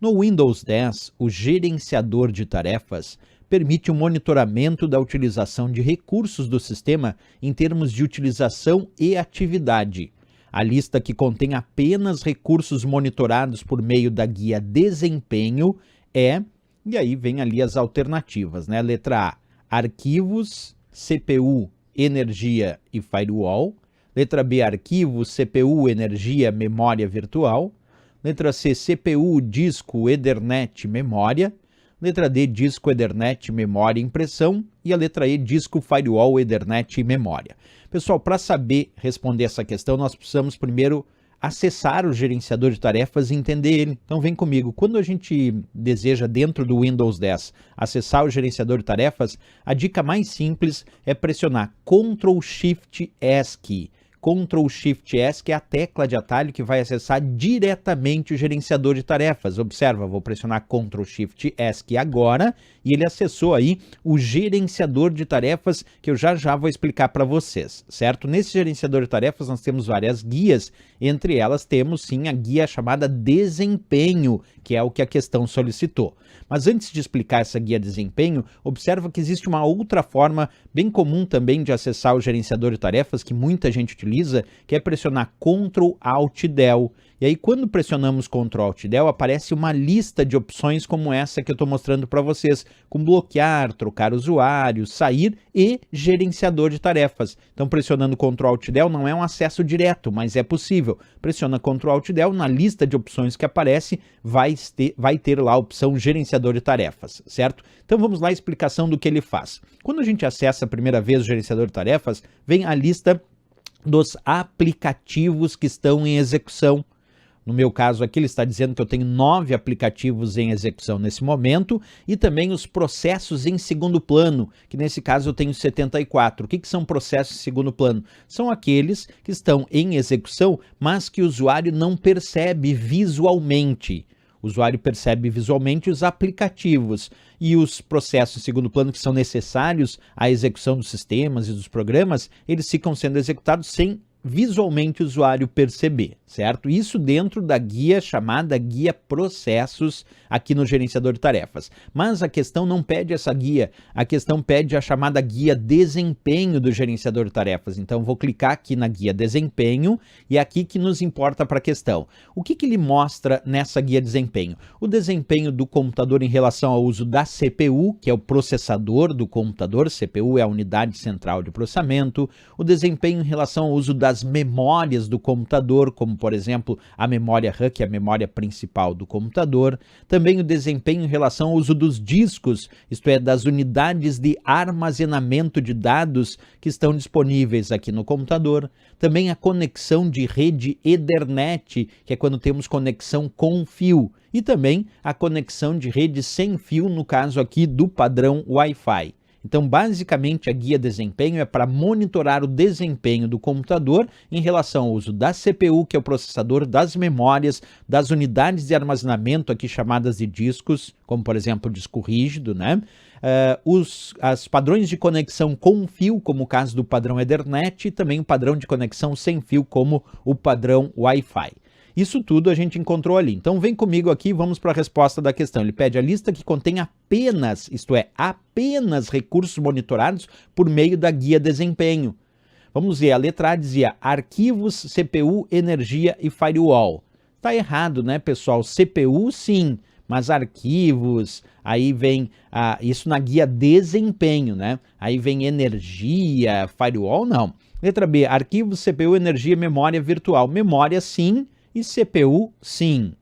No Windows 10, o gerenciador de tarefas permite o monitoramento da utilização de recursos do sistema em termos de utilização e atividade. A lista que contém apenas recursos monitorados por meio da guia Desempenho e aí vem ali as alternativas, né? Letra A, arquivos, CPU, energia e firewall. Letra B, arquivos, CPU, energia, memória virtual. Letra C, CPU, disco, Ethernet, memória. Letra D, disco, Ethernet, memória e impressão. E a letra E, disco, firewall, Ethernet e memória. Pessoal, para saber responder essa questão, nós precisamos primeiro acessar o gerenciador de tarefas e entender ele. Então vem comigo. Quando a gente deseja, dentro do Windows 10, acessar o gerenciador de tarefas, a dica mais simples é pressionar Ctrl+Shift+ESC. Ctrl+Shift+ESC é a tecla de atalho que vai acessar diretamente o gerenciador de tarefas. Observa, vou pressionar Ctrl+Shift+ESC agora e ele acessou aí o gerenciador de tarefas que eu já vou explicar para vocês, certo? Nesse gerenciador de tarefas nós temos várias guias, entre elas temos sim a guia chamada Desempenho, que é o que a questão solicitou. Mas antes de explicar essa guia Desempenho, observa que existe uma outra forma bem comum também de acessar o gerenciador de tarefas que muita gente utiliza, que é pressionar Ctrl+Alt+Del. E aí quando pressionamos Ctrl+Alt+Del aparece uma lista de opções como essa que eu estou mostrando para vocês, com bloquear, trocar usuário, sair e gerenciador de tarefas. Então pressionando Ctrl+Alt+Del não é um acesso direto, mas é possível. Pressiona Ctrl+Alt+Del, na lista de opções que aparece vai ter lá a opção gerenciador de tarefas, certo? Então vamos lá a explicação do que ele faz. Quando a gente acessa a primeira vez o gerenciador de tarefas, vem a lista dos aplicativos que estão em execução. No meu caso aqui ele está dizendo que eu tenho 9 aplicativos em execução nesse momento e também os processos em segundo plano, que nesse caso eu tenho 74. O que são processos em segundo plano? São aqueles que estão em execução, mas que o usuário não percebe visualmente. O usuário percebe visualmente os aplicativos e os processos em segundo plano que são necessários à execução dos sistemas e dos programas, eles ficam sendo executados sem visualmente o usuário perceber, certo? Isso dentro da guia chamada guia processos aqui no gerenciador de tarefas. Mas a questão não pede essa guia, a questão pede a chamada guia desempenho do gerenciador de tarefas. Então vou clicar aqui na guia desempenho e é aqui que nos importa para a questão. O que ele mostra nessa guia desempenho? O desempenho do computador em relação ao uso da CPU, que é o processador do computador, CPU é a unidade central de processamento, o desempenho em relação ao uso das memórias do computador, como por exemplo a memória RAM, que é a memória principal do computador, também o desempenho em relação ao uso dos discos, isto é, das unidades de armazenamento de dados que estão disponíveis aqui no computador, também a conexão de rede Ethernet, que é quando temos conexão com fio, e também a conexão de rede sem fio, no caso aqui do padrão Wi-Fi. Então, basicamente, a guia desempenho é para monitorar o desempenho do computador em relação ao uso da CPU, que é o processador, das memórias, das unidades de armazenamento, aqui chamadas de discos, como por exemplo o disco rígido, né? Os padrões de conexão com fio, como o caso do padrão Ethernet, e também o padrão de conexão sem fio, como o padrão Wi-Fi. Isso tudo a gente encontrou ali. Então vem comigo aqui e vamos para a resposta da questão. Ele pede a lista que contém apenas, isto é, apenas recursos monitorados por meio da guia desempenho. Vamos ver, a letra A dizia arquivos, CPU, energia e firewall. Tá errado, né, pessoal? CPU sim, mas arquivos, aí vem isso na guia desempenho, né? Aí vem energia, firewall não. Letra B, arquivos, CPU, energia, memória virtual. Memória sim. E CPU, sim,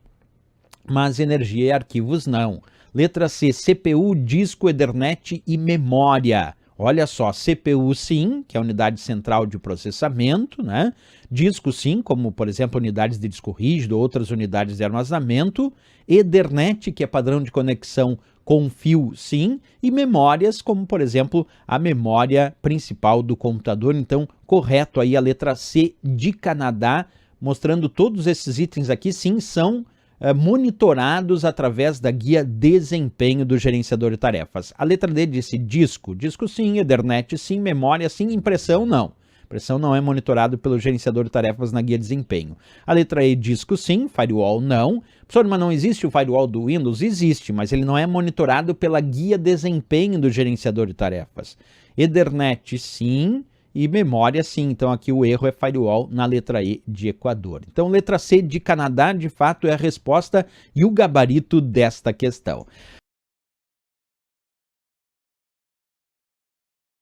mas energia e arquivos não. Letra C, CPU, disco, Ethernet e memória. Olha só, CPU sim, que é a unidade central de processamento, né? Disco sim, como por exemplo unidades de disco rígido, outras unidades de armazenamento. Ethernet, que é padrão de conexão com fio sim, e memórias, como por exemplo a memória principal do computador. Então, correto aí a letra C de Canadá, mostrando todos esses itens aqui, sim, são monitorados através da guia desempenho do gerenciador de tarefas. A letra D disse disco, disco sim, Ethernet sim, memória sim, impressão não. Pressão não é monitorado pelo gerenciador de tarefas na guia de desempenho. A letra E, disco sim, firewall não. Professor, mas não existe o firewall do Windows? Existe, mas ele não é monitorado pela guia de desempenho do gerenciador de tarefas. Ethernet sim. E memória sim, então aqui o erro é firewall na letra E de Equador. Então letra C de Canadá, de fato, é a resposta e o gabarito desta questão.